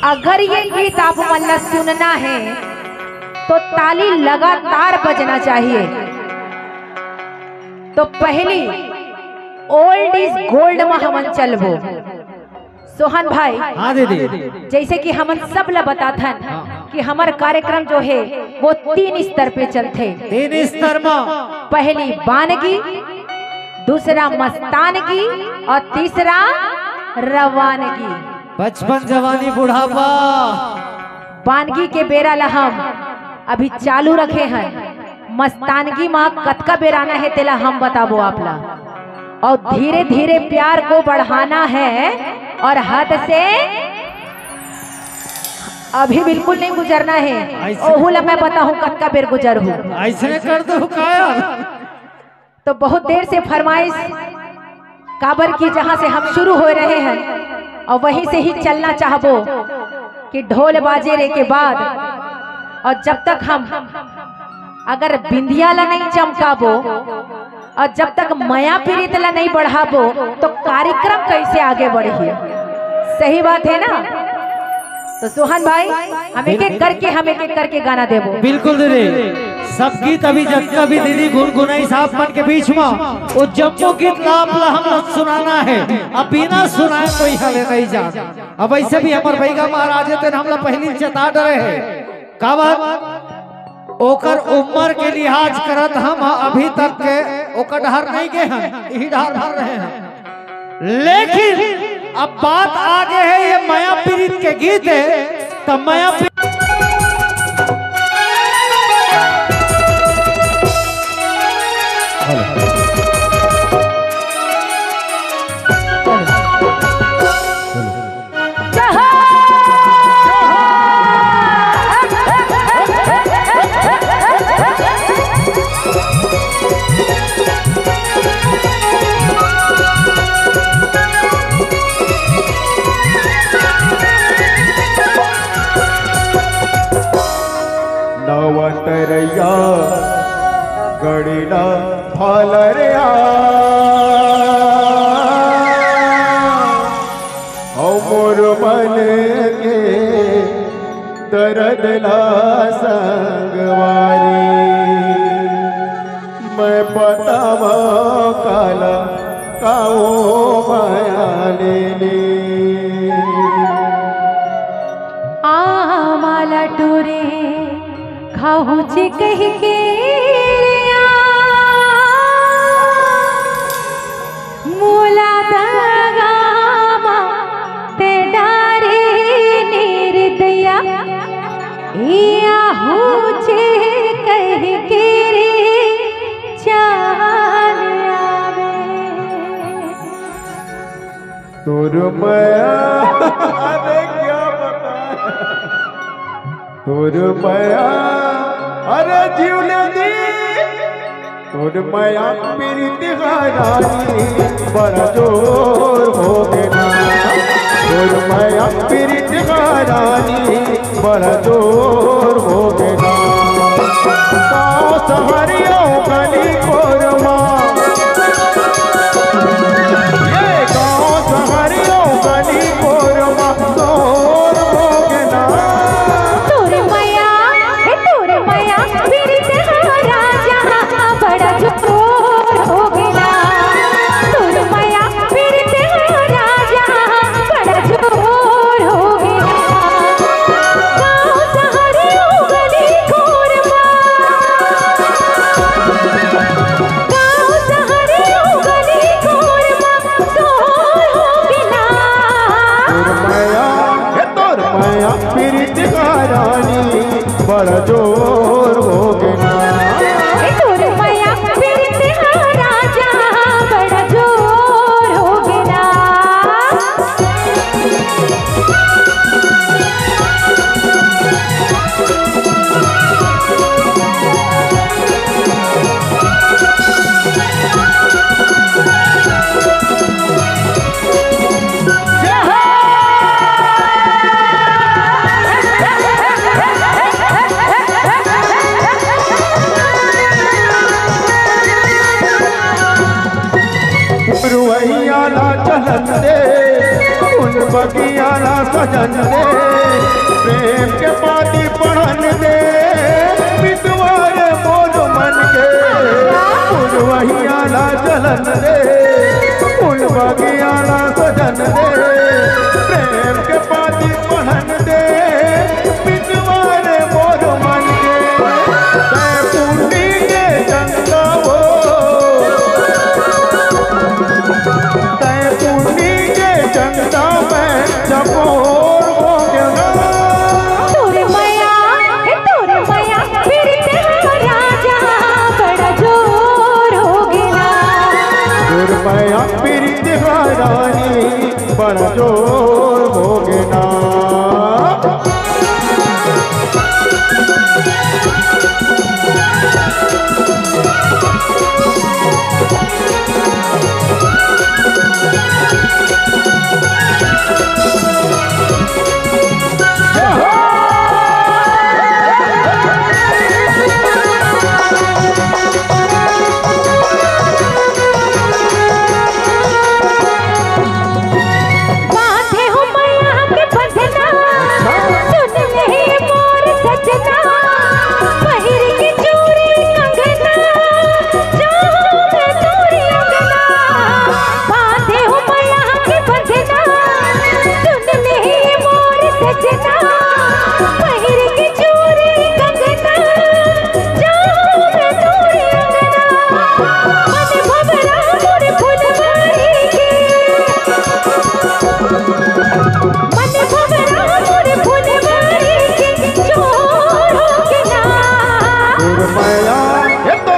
अगर ये गीत आप मतलब सुनना है तो ताली लगातार बजना चाहिए। तो पहली ओल्ड इज गोल्ड में हमन चलबो। सोहन भाई, हाँ दीदी, जैसे कि हमन सब ला बताथन कि हमार कार्यक्रम जो है वो 3 स्तर पे चलते। 3 स्तर में पहली बानगी, दूसरा मस्तानगी और तीसरा रवानगी। बचपन जवानी बुढ़ापा। बानगी के बेरा ला हम अभी चालू रखे हैं। मस्तानगी माँ कतका बेराना है तेला हम बताबो आपला। और धीरे धीरे प्यार को बढ़ाना है और हद से अभी बिल्कुल नहीं गुजरना है। ओहू ला मैं बताऊं कतका बेर गुजर हूँ। ऐसे कर दो काया। तो बहुत देर से फरमाइश काबर की जहां से हम शुरू हो रहे हैं और वहीं से ही चलना चाहबो कि ढोल बाजे रे के बाद और जब तक हम अगर बिंदिया ला नहीं चमकाबो और जब तक माया पीड़ित ला नहीं बढ़ाबो तो कार्यक्रम कैसे आगे बढ़ी। सही बात है ना। तो सोहन भाई, हम एक एक करके गाना देबो। बिल्कुल दीदी, सब गीत अभी जब भी दीदी गुनगुनाई साहब मन के बीच में वो जम्मू गीत लापला हम लोग सुनाना है। अब बिना सुनाए कोई हले नहीं जा। अब ऐसे भी हमारे भैया महाराज थे, हम लोग पहली चेता डरे है ओकर उम्र के लिहाज करत हम अभी तक के ओकर डहर नहीं गए हैं, यही डहर भर रहे हैं। लेकिन अब बात आगे है, ये माया पीड़ित के गीत है। तो माया नवतरया गड़िला भालरया मोर मन के दर्दला संगवारी मैं बतावा काला काओ माया लेने माला टोरे खाहू जे कह के मोला दगामा ते डारे निर्दया हो जे कह के रे चाल आवे तोर माया। अरे क्या बता तोर माया, अरे जीवने दी तोर माया पीड़ित रानी बड़ा जोर हो गया। तोर माया पीड़ित रानी बड़ा जोर हो गया। गाँव सहरियों गली कोरमा, ये गाँव सहरियों गली कोरमा जोर हो गया। बड़ा जोर हो गया। तोर माया पीड़ित राजा बड़ा जोर हो गया। रुवैया ना चलन दे फूल बगियाना सजन दे प्रेम के पाती पढ़न दे मितवारे मोर मन के फूल वहियाना चलन दे फूल बगियाना सजन दे प्रेम के पाती पढ़न दे मितवारे मोर मन के तय पूर्णी के चंदा हो तय पूर्णी के चंदा में चकोर हो गया तोरे मैया फिर तेरा राजा बड़ा जोर हो गया दुर्मया पीड़ित रानी बड़ा जोर हो गया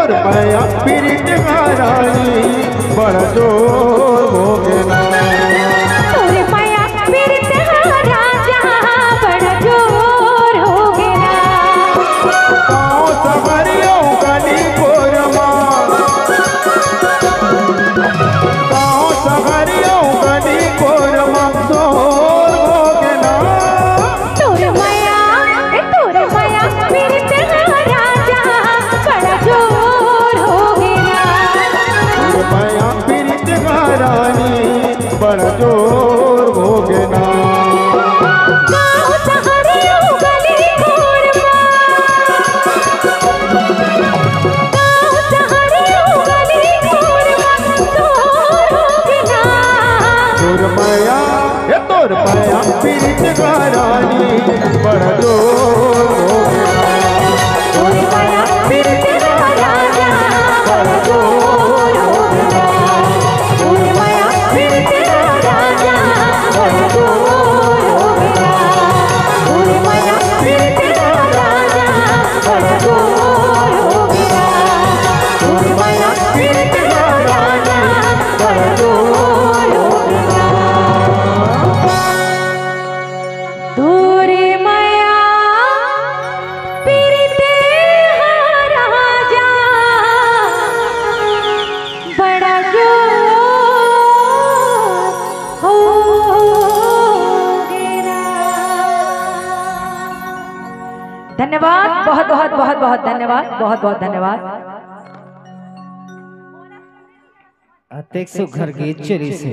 दुर्मया पीड़ित रानी बड़ा जोर हो गया तोरे मैया फिर तेरा राजा बड़ा जोर हो गया गाँव सवरियों गली गोरमा गाँव सवरियों गली गोरमा जोर हो गया तोरे मैया फिर तेरा राजा बड़ा जोर हो गया दुर्मया पीड़ित रानी बड़ा जोर हो गया गाँव सहारियों गली गोरमा गाँव सहारियों गली गोरमा जोर हो गया दुर्मया पीड़ित रानी बड़ा जोर हो गया तोरे मैया फिर तेरा राजा बड़ा जोर हो गया तोरे मैया फिर तेरा राजा बड़ा जोर हो गया तोरे मैया फिर तेरा राजा बड़ा जोर हो गया तोरे मैया फिर तेरा राजा बड़ा जोर हो गया तोरे मैया फिर तेरा राजा बड़ा जोर हो गया। धन्यवाद बहुत बहुत बहुत बहुत धन्यवाद बहुत बहुत धन्यवाद। अत्यक्ष घर गीत चली से